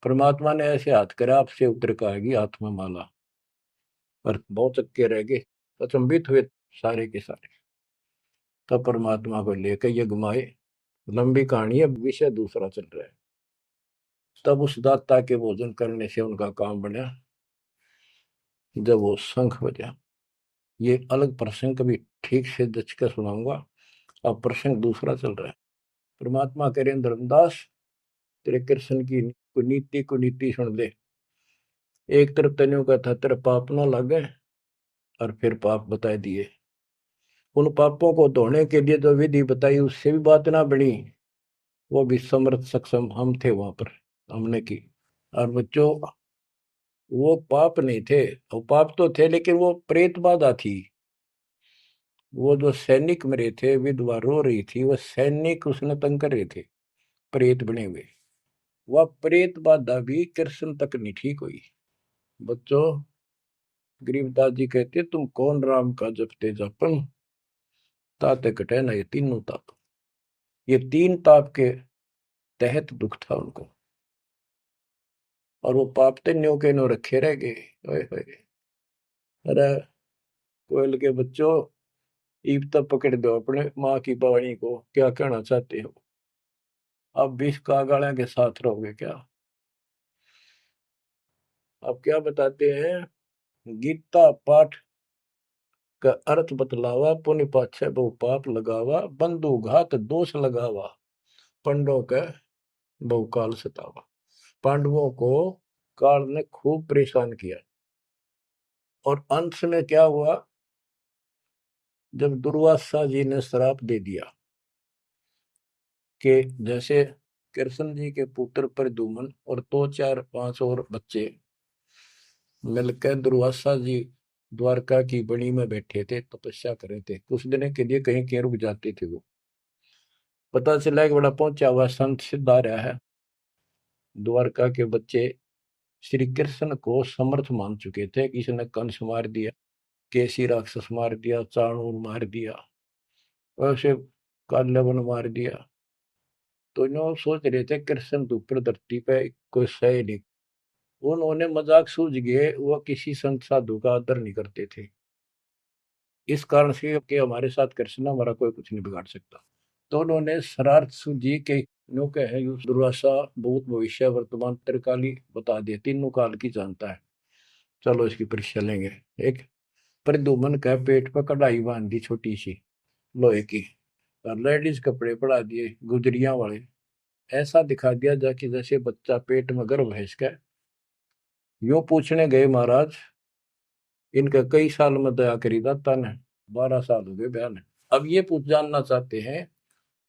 परमात्मा ने ऐसे हाथ करे, आपसे उतर कर आएगी हाथ में माला, पर बहुत चक्के रह गए, अचंभित हुए सारे के सारे। तब परमात्मा को लेकर ये घुमाए। लंबी कहानी है, विषय दूसरा चल रहा है। तब उस दाता के भोजन करने से उनका काम बना, जब वो शंख बजा। ये अलग प्रसंग कभी ठीक से जच कर सुनाऊंगा, अब प्रसंग दूसरा चल रहा है। परमात्मा करे, धर्मदास, तेरे कृष्ण की कुनीति कुनीति सुन ले। एक तरफ तनियों का था, तेरे पाप ना लगे, और फिर पाप बताए दिए। उन पापों को धोने के लिए जो विधि बताई, उससे भी बात ना बनी। वो भी समर्थ सक्षम हम थे वहां पर, हमने की। और बच्चों, वो पाप नहीं थे, वो पाप तो थे लेकिन वो प्रेत बाधा थी। वो जो सैनिक मरे थे, विधवा रो रही थी, वो सैनिक उसने तंग कर रहे थे, प्रेत बने हुए। वह प्रेत बाधा भी कृष्ण तक नहीं ठीक हुई। बच्चों, गरीबदास जी कहते, तुम कौन राम का जपते जपन, ताते कटे ना ये तीनों ताप। ये 3 ताप के तहत दुख था उनको। और वो पाप ते न्यो के न्यो रखे रह गए। ओए होए। अरे कोयल के बच्चों, ईब तक पकड़ दो अपने माँ की वाणी को, क्या कहना चाहते हो? अब 20 कागाड़ा के साथ रहोगे क्या? अब क्या बताते हैं? गीता पाठ का अर्थ बतलावा, पुण्य पाछे बहु पाप लगावा, बंधु घात दोष लगावा, पंडों के बहु काल सतावा। पांडवों को काल ने खूब परेशान किया, और अंत में क्या हुआ? जब दुर्वासा जी ने श्राप दे दिया कि जैसे कृष्ण जी के पुत्र प्रद्युम्न और 2 4 5 और बच्चे मिलकर दुर्वासा जी द्वारका की बनी में बैठे थे, तपस्या कर रहे थे, कुछ दिन के लिए कहीं कहीं रुक जाते थे। वो पता चला कि बड़ा पहुंचा हुआ संत सिद्ध आ रहा है। द्वारका के बच्चे श्री कृष्ण को समर्थ मान चुके थे। किसी ने कंस मार दिया, केसी राक्षस मार दिया, चाणूर मार दिया, वैसे काल्यवन मार दिया। तो इन्हों सोच रहे थे कृष्ण तो ऊपर धरती पे कोई सही नहीं। उन्होंने मजाक सूझ गए, वो किसी संत साधु का आदर नहीं करते थे, इस कारण से कि हमारे साथ कृष्ण हमारा कोई कुछ नहीं बिगाड़ सकता। तो उन्होंने शरारत सूझी के नो कहे दुर्वासा भूत भविष्य वर्तमान त्रिकाली बता दिए, तीनों काल की जानता है, चलो इसकी परीक्षा लेंगे। एक प्रद्युम्न का पेट पर कढ़ाई बांध दी छोटी सी लोहे की, और लेडीज कपड़े पड़ा दिए गुजरिया वाले, ऐसा दिखा दिया जाके जैसे बच्चा पेट में गर्भ है इसका। यूं पूछने गए महाराज, इनका कई साल में दया करी दाता ने? 12 साल हो गए बयान है। अब ये पूछ जानना चाहते हैं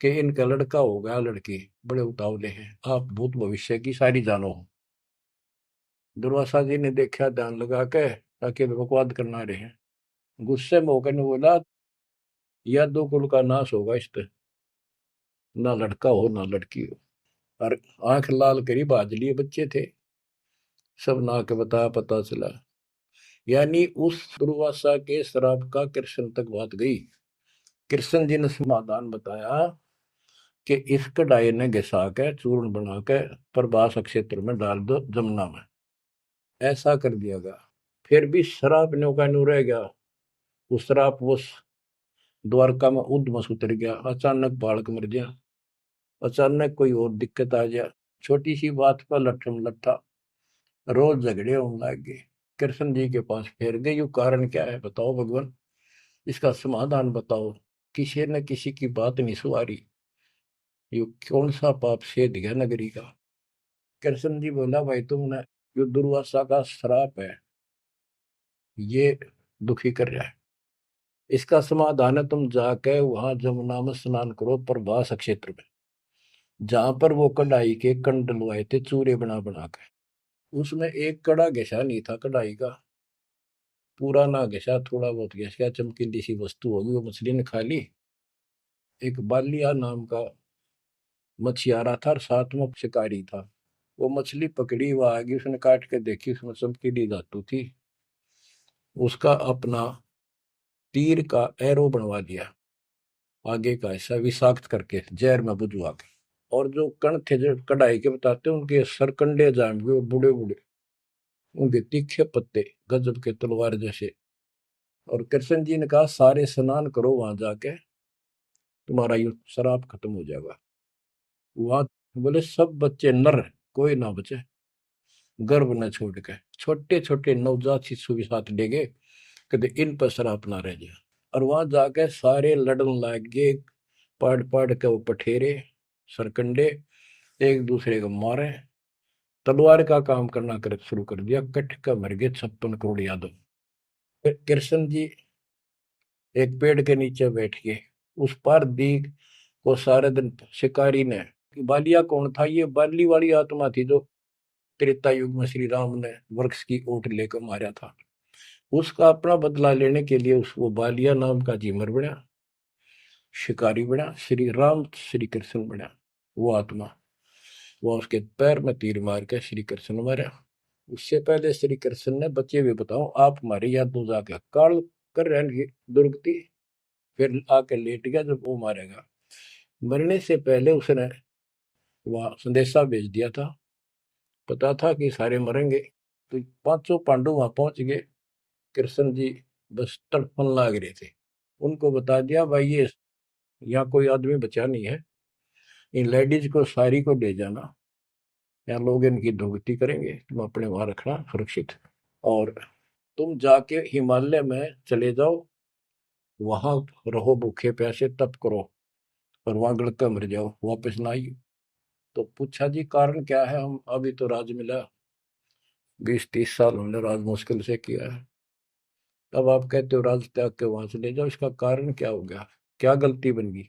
कि इनका लड़का होगा लड़की, बड़े उतावले हैं, आप भूत भविष्य की सारी जानो। दुर्वासा जी ने देखा ध्यान लगा के, ताकि बकवाद करना रहे हैं। गुस्से में होकर ने बोला, यह दो कुल का नाश होगा इस पे, ना लड़का हो ना लड़की हो। और आंख लाल करी, बाज लिए बच्चे थे सब, ना के बताया पता चला। यानी उस दुर्वासा के श्राप का कृष्ण तक बात गई। कृष्ण जी ने समाधान बताया कि इस कढ़ाई ने घिसा के चूर्ण बना के प्रभास क्षेत्र में डाल दो जमुना में। ऐसा कर दिया गया। फिर भी श्राप न्यो का न्यू रह गया। वो श्राप वो द्वारका में उद्मस उतर गया, अचानक बालक मर गया, अचानक कोई और दिक्कत आ गया, छोटी सी बात पर लट्ठम लट्ठा, रोज झगड़े होने लग गए। कृष्ण जी के पास फिर गए, यू कारण क्या है बताओ भगवान, इसका समाधान बताओ। किसी न किसी की बात नहीं सुहारी, यू कौन सा पाप सेध गया नगरी का? कृष्ण जी बोला, भाई तुमने, यो दुर्वासा का श्राप है, ये दुखी कर रहा है। इसका समाधान है, तुम जाके वहां जमुना में स्नान करो प्रभास क्षेत्र में, जहां पर वो कढ़ाई के कंड डलवाए थे चूरे बना बना के। उसमें एक कड़ा घिसा नहीं था कढ़ाई का, पूरा ना घिसा, थोड़ा बहुत घिस गया, चमकीली सी वस्तु होगी, वो मछली ने खा ली। एक बालिया नाम का मछियारा था और साथ में शिकारी था। वो मछली पकड़ी, वो आगे उसने काट के देखी, उसमें चमकीली धातु थी। उसका अपना तीर का एरो बनवा दिया, आगे का ऐसा विषाक्त करके जहर में बुझवा के। और जो कण थे जो कढ़ाई के बताते हैं, उनके सरकंडे जाम गए, बूढ़े बूढ़े, उनके तीखे पत्ते गजब के तलवार जैसे। और कृष्ण जी ने कहा, सारे स्नान करो वहां जाके, तुम्हारा ये शराब खत्म हो जाएगा। वहां बोले सब बच्चे नर, कोई ना बचे, गर्भ न छोड़ के, छोटे छोटे नवजात शिशु भी साथ ले गए, कदे इन पर शराब ना रह जाए। और वहां जाके सारे लड़न लग गए, पाड़ पाड़ के वो पठेरे सरकंडे एक दूसरे को मारे, तलवार का काम करना कर शुरू कर दिया। कट का मर गए 56 करोड़ यादव। फिर कृष्ण जी एक पेड़ के नीचे बैठ गए, उस पर दीख को सारे दिन शिकारी ने, बालिया कौन था? ये बाली वाली आत्मा थी जो त्रेता युग में श्री राम ने वृक्ष की ओट लेकर मारा था। उसका अपना बदला लेने के लिए उस वो बालिया नाम का जीमर बना, शिकारी बना, श्री राम श्री कृष्ण बना वो आत्मा। वो उसके पैर में तीर मार के श्री कृष्ण मारा। उससे पहले श्री कृष्ण ने, बच्चे हुए बताओ आप हमारे या तो जाके काल कर रहेंगे दुर्गति, फिर आके लेट गया जब वो मारेगा। मरने से पहले उसने वह संदेशा भेज दिया था पता था कि सारे मरेंगे। तो पांचों पांडव वहां पहुंच गए। कृष्ण जी बस तड़पन लाग रहे थे। उनको बता दिया भाई ये यहाँ कोई आदमी बचा नहीं है, इन लेडीज को सारी को ले जाना, यहाँ लोग इनकी दुर्गति करेंगे, तुम अपने वहां रखना सुरक्षित। और तुम जाके हिमालय में चले जाओ, वहां रहो भूखे प्यासे तप करो, और वहां गड़कर मर जाओ, वापस ना आइए। तो पूछा जी कारण क्या है? हम अभी तो राज मिला, 20-30 साल हमने राज मुश्किल से किया है, अब आप कहते हो राज त्याग के वहां चले जाओ, इसका कारण क्या हो गया? क्या गलती बन गई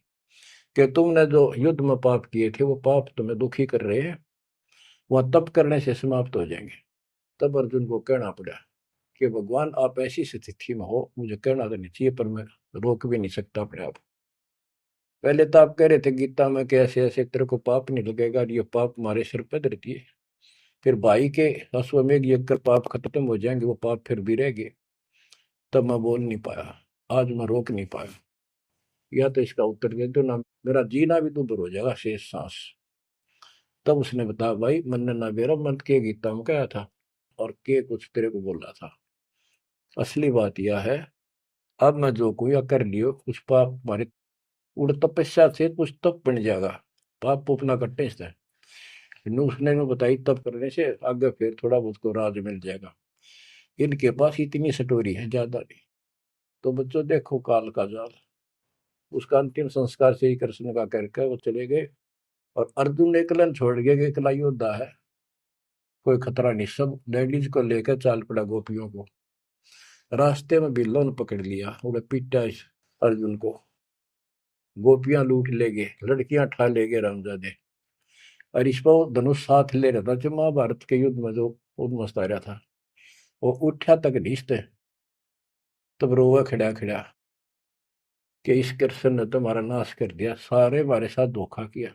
कि तुमने जो युद्ध में पाप किए थे वो पाप तुम्हें दुखी कर रहे हैं, वह तप करने से समाप्त हो जाएंगे। तब अर्जुन को कहना पड़ा कि भगवान आप ऐसी स्थिति में हो, मुझे कहना तो नहीं चाहिए पर मैं रोक भी नहीं सकता अपने आप। पहले तो आप कह रहे थे गीता में कि ऐसे ऐसे तेरे को पाप नहीं लगेगा, और ये पाप हमारे सिर पर धरती है। फिर भाई के अश्वमेध यज्ञ कर पाप खत्म हो जाएंगे, वो पाप फिर भी रहेंगे। तब मैं बोल नहीं पाया, आज मैं रोक नहीं पाया। या तो इसका उत्तर दे दो ना, मेरा जीना भी दूभर हो जाएगा शेष सांस। तब उसने बताया भाई मैंने ना मेरा मन के गीता में कहा था, और के कुछ तेरे को बोला था। असली बात यह है, अब मैं जो कोई कर लियो कुछ पाप हमारे उड़ तपस्या से कुछ तप बन जाएगा, पाप अपना कट्टे से। उसने बताई तप करने से आगे फिर थोड़ा बहुत को राज मिल जाएगा। इनके पास इतनी स्टोरी है, ज्यादा नहीं। तो बच्चों देखो काल का जाल। उसका अंतिम संस्कार से ही कृष्ण का करके वो चले गए, और अर्जुन एकलन छोड़ गए कि एकला योद्धा है, कोई खतरा नहीं। सब लेडीज को लेकर चाल पड़ा गोपियों को। रास्ते में बिल्लो ने पकड़ लिया, उन्हें पीटा इस अर्जुन को। गोपियां लूट ले गए, लड़कियां ठा ले गए रामजादे। और इस पर धनुष साथ ले रहा था, जो महाभारत के युद्ध में जो उद्मस्त आ रहा था, वो उठा तक ढीसते। तब रोवा खड़ा खड़ा कि इस कृष्ण ने तुम्हारा नाश कर दिया, सारे हमारे साथ धोखा किया।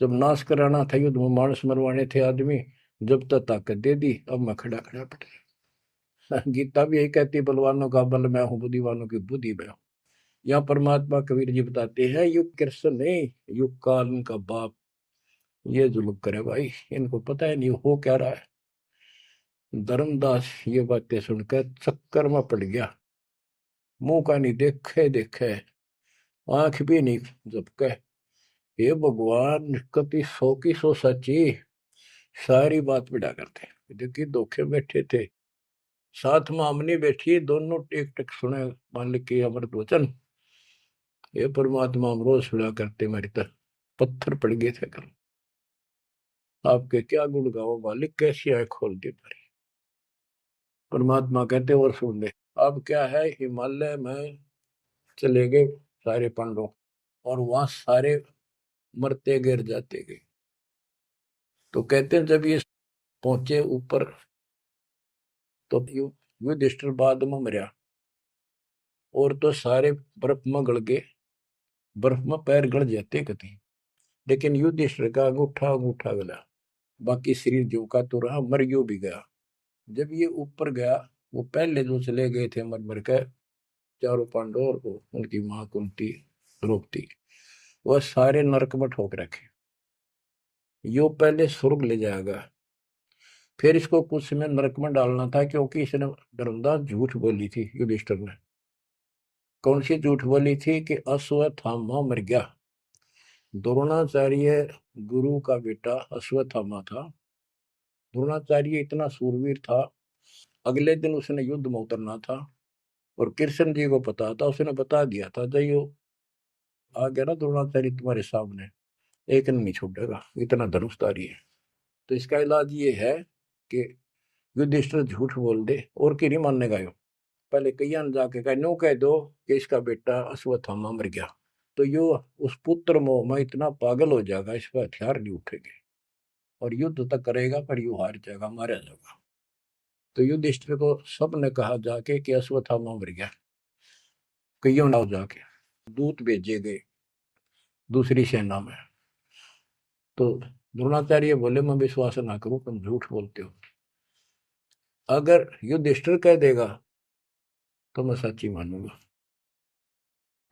जब नाश कराना था युद्ध में, मानस मरवाने थे आदमी, जब तक ताकत दे दी, अब मैं खड़ा खड़ा पड़ा। गीता भी यही कहती है, बलवानों का बल मैं हूँ, बुद्धिवानों की बुद्धि मैं हूँ। यहाँ परमात्मा कबीर जी बताते हैं युग कृष्ण नहीं, युग काल इनका बाप ये जुल्म करे भाई, इनको पता है नहीं हो क्या रहा है। धर्मदास ये बातें सुनकर चक्कर में पड़ गया, मुंह का नहीं देखे देखे, आंख भी नहीं झपके। हे भगवान कति सौ की सौ सच्ची, सारी बात बिड़ा करते। देखिए धोखे बैठे थे, साथ में हमने बैठी, दोनों टेक टेक सुने मालिक के अमृत वचन। ये परमात्मा हम रोज सुना करते, मेरी तरह पत्थर पड़ गए थे कल। आपके क्या गुण गाओ मालिक, कैसी आंख खोल दी मेरी। परमात्मा कहते और सुन ले। अब क्या है, हिमालय में चले गए सारे पांडव, और वहां सारे मरते गिर जाते गए। तो कहते हैं जब ये पहुंचे ऊपर, तो युधिष्ठिर बाद में मरा, और तो सारे बर्फ में गड़ गए, बर्फ में पैर गड़ जाते कति। लेकिन युधिष्ठिर का अंगूठा अंगूठा गला, बाकी शरीर जो का तो रहा, मर यूं भी गया। जब ये ऊपर गया, वो पहले जो चले गए थे मर मर के, चारों पांडव और वो उनकी मां कुंती द्रौपदी, वह सारे नरक में ठोक रखे। यो पहले स्वर्ग ले जाएगा, फिर इसको कुछ समय नरक में डालना था, क्योंकि इसने धर्मदास झूठ बोली थी युधिष्ठिर ने। कौन सी झूठ बोली थी? कि अश्वत्थामा मर गया। द्रोणाचार्य गुरु का बेटा अश्वत्थामा था। द्रोणाचार्य इतना सूरवीर था, अगले दिन उसने युद्ध में उतरना था, और कृष्ण जी को पता था, उसने बता दिया था जयो आ गया ना द्रोणाचार्य तुम्हारे सामने, एक नहीं छूटेगा, इतना धनुषधारी है। तो इसका इलाज ये है कि युधिष्ठिर झूठ बोल दे, और की नहीं मानने का। पहले कईयां ने जाके कहा नो कह दो कि इसका बेटा अश्वत्थामा मर गया, तो यो उस पुत्र मोह में इतना पागल हो जाएगा, इस पर हथियार नहीं उठेंगे, और युद्ध तक करेगा पर यू हार जाएगा, मारा जाएगा। तो युधिष्ठिर को सब ने कहा जाके कि अश्वत्थामा मर गया। कईयों ने जाके दूत भेजे गए दूसरी सेना में। तो द्रोणाचार्य बोले मैं विश्वास ना करूं, तुम झूठ बोलते हो। अगर युधिष्ठिर कह देगा तो मैं सच्ची मानूंगा।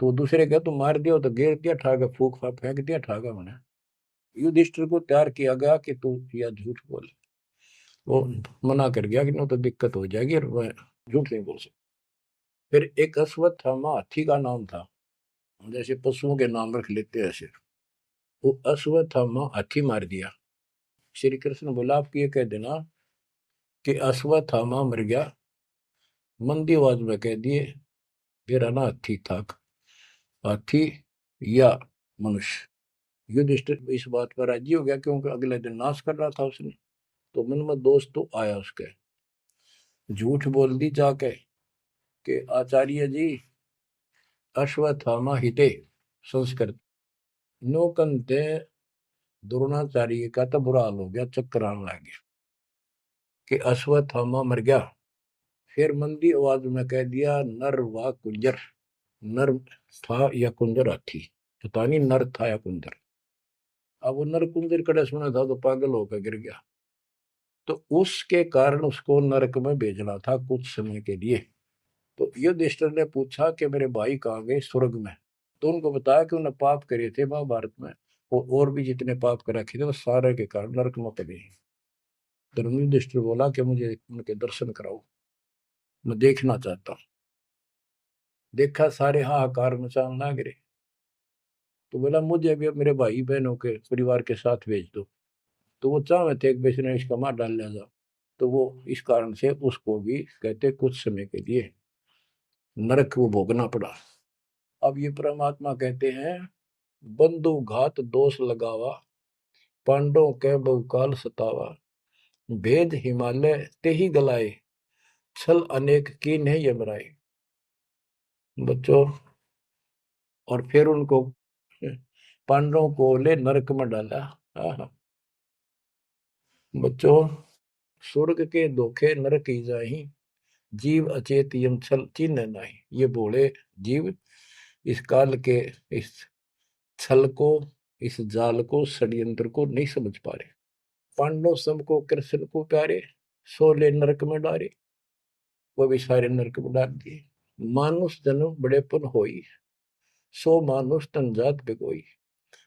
तो दूसरे क्या तुम मार दियो, तो घेर दिया ठागा, फूक फाक फेंक दिया ठागा मैंने। युधिष्ठिर को तैयार किया गया कि तू यह झूठ बोल। वो मना कर गया कि ना तो दिक्कत हो जाएगी और मैं झूठ नहीं बोल सकता। फिर एक अश्वत्थामा हाथी का नाम था, जैसे पशुओं के नाम रख लेते हैं ऐसे। वो अश्वत्थामा हाथी मार दिया। श्री कृष्ण बोला आप ये कह देना कि अश्वत्थामा मर गया, मंदी आवाज में कह दिए मेरा ना हाथी था, हाथी या मनुष्य। युधिष्ठिर इस बात पर राजी हो गया क्योंकि अगले दिन नाश कर रहा था उसने। तो मन में दोस्त तो आया उसके, झूठ बोल दी जाके कि आचार्य जी अश्वत्थामा हिते संस्कृत नौकंते। द्रोणाचार्य का तो बुरा हाल हो गया, चक्कर आने लग गया कि अश्वत्थामा मर गया। फिर मंदी आवाज में कह दिया नर व कुंजर। नर था या कुंजर हाथी, पता नहीं नर था या कुंजर। अब वो नर कुंजर कड़े सुना था तो पागल होकर गिर गया। तो उसके कारण उसको नरक में भेजना था कुछ समय के लिए। तो युधिष्ठिर ने पूछा कि मेरे भाई कहाँ गए, स्वर्ग में। तो उनको बताया कि उन्होंने पाप करे थे महाभारत में, और भी जितने पाप कर रखे थे वो सारे के कारण नरक में पड़े। धर्म युधिष्ठिर बोला कि मुझे उनके दर्शन कराओ, मैं देखना चाहता हूँ। देखा सारे हाहाकार मचाने लग रहे। तो बोला मुझे भी अब मेरे भाई बहनों के परिवार के साथ भेज दो। तो वो चाहे थे एक बेच ने इसका मार डाल लिया जा। तो वो इस कारण से उसको भी कहते कुछ समय के लिए नरक को भोगना पड़ा। अब ये परमात्मा कहते हैं बंधु घात दोष लगावा, पांडवों के बहुकाल सतावा, भेद हिमालय ते ही गलाए, छल अनेक की नहीं यमराए। बच्चों, और फिर उनको पांडवों को ले नरक में डाला। आहा। बच्चों, स्वर्ग के धोखे नरक ही जाही, जीव अचेत यम छल चिन्ह नहीं। ये बोले जीव इस काल के इस छल को, इस जाल को, षड्यंत्र को नहीं समझ पा रहे। पांडव सम को कृष्ण को प्यारे, सोले नरक में डारे, वो भी सारे नरक में डाल दिए। मानुष जन्म बड़ेपन होई, सो मानुष तन जात बिगोई,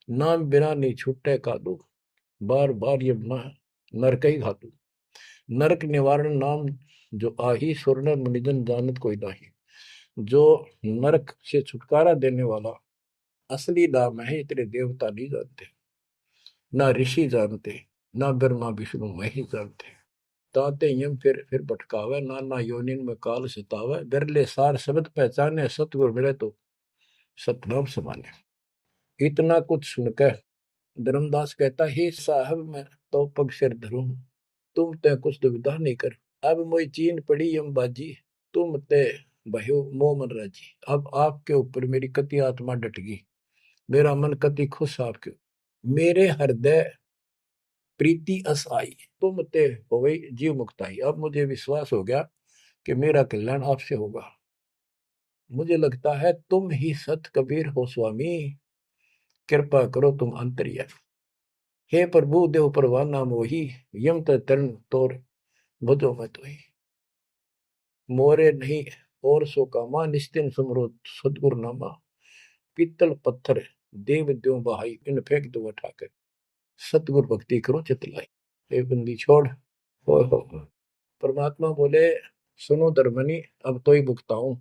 नाम बिना नहीं छूटे कादू, बार बार ये नरक ही घातू। नरक निवारण नाम जो आही, सुरनर मुनिजन जानत कोई नाही। जो नरक से छुटकारा देने वाला असली नाम है, इतने देवता नहीं जानते, ना ऋषि जानते, ना ब्रह्मा विष्णु महेश जानते। ताते यम फिर भटकावे, नाना योनिन में काल सतावे, बिरले सार शब्द पहचाने, सतगुरु मिले तो सतनाम समाने। इतना कुछ सुनकर धर्मदास कहता हे साहब मैं तो पग सिर धरूं, तुम ते कुछ दुविधा नहीं कर। अब मोई चीन पड़ी यम बाजी, तुम ते भयो मोह मन राजी। अब आपके ऊपर मेरी कति आत्मा डट गई, मेरा मन कति खुश आपके। मेरे हृदय प्रीति अस आई, तुम ते हो गई जीव मुक्ताई। अब मुझे विश्वास हो गया कि मेरा कल्याण आपसे होगा। मुझे लगता है तुम ही सत कबीर हो स्वामी, कृपा करो तुम अंतर्यामी। हे प्रभु देव परवाना मोही, यम तरण तोर भजो मैं तो ही। मोरे नहीं और सो कामा, निस्तिन सुमरो सदगुरु नामा। पीतल पत्थर देव द्यो बहाई, इन फेंक दो उठाकर, सतगुरु भक्ति करो चितलाई। हे बंदी छोड़। हो। परमात्मा बोले सुनो धर्मनी, अब तो ही भुगताऊं,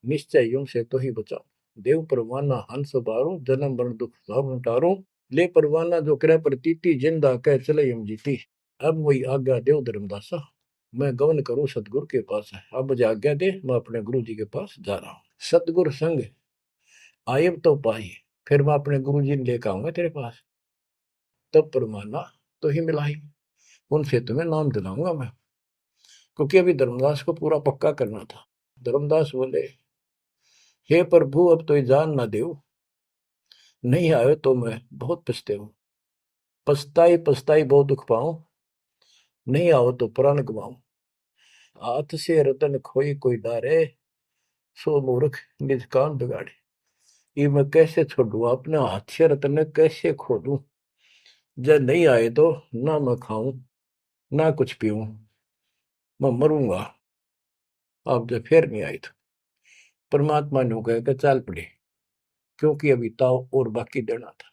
निश्चय यूं से तो ही बचाऊं। देव परवाना हंस बारो, जन्म मरण दुख सब टारो। ले परवाना जो करे प्रतीति, जिंदा कह चले यम जीती। अब वही आज्ञा देव धर्मदासा, मैं गमन करूं सतगुरु के पास है। अब मुझे आज्ञा दे, मैं अपने गुरु जी के पास जा रहा हूँ। सतगुरु संग आयब तो पाई, फिर मैं अपने गुरु जी ने लेकर आऊंगा तेरे पास। तब परमाना तो ही मिलाई, उनसे तुम्हें नाम दिलाऊंगा मैं। क्योंकि अभी धर्मदास को पूरा पक्का करना था। धर्मदास बोले हे प्रभु अब तो जान ना दे, नहीं आयो तो मैं बहुत पछते। पछताई पछताई बहुत दुख पाऊं, नहीं आओ तो प्राण गवाऊं। हाथ से रतन खोई कोई डारे, सो मूर्ख निज कान बिगाड़े। ये मैं कैसे छोड़ू, अपने हाथ से रतन कैसे खो दूं। जब नहीं आए तो ना मैं खाऊं ना कुछ पीऊं, मैं मरूंगा। आप जब फिर नहीं आए तो परमात्मा ने कहा चाल पड़े, क्योंकि अभी ताव और बाकी देना था।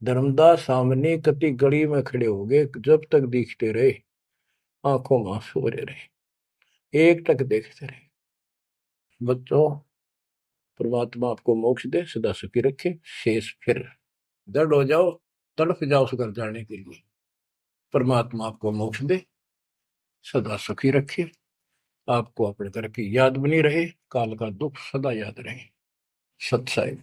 धर्मदास सामने कति गली में खड़े हो गए, जब तक दिखते रहे आंखों में आंसू भरे रहे, एक टक देखते रहे। बच्चों, परमात्मा आपको मोक्ष दे, सदा सुखी रखे, शेष फिर दृढ़ हो जाओ, तड़प जाओ उस घर जाने के लिए। परमात्मा आपको मोक्ष दे, सदा सुखी रखे, आपको अपने घर की याद बनी रहे, काल का दुख सदा याद रहे। सत्साई।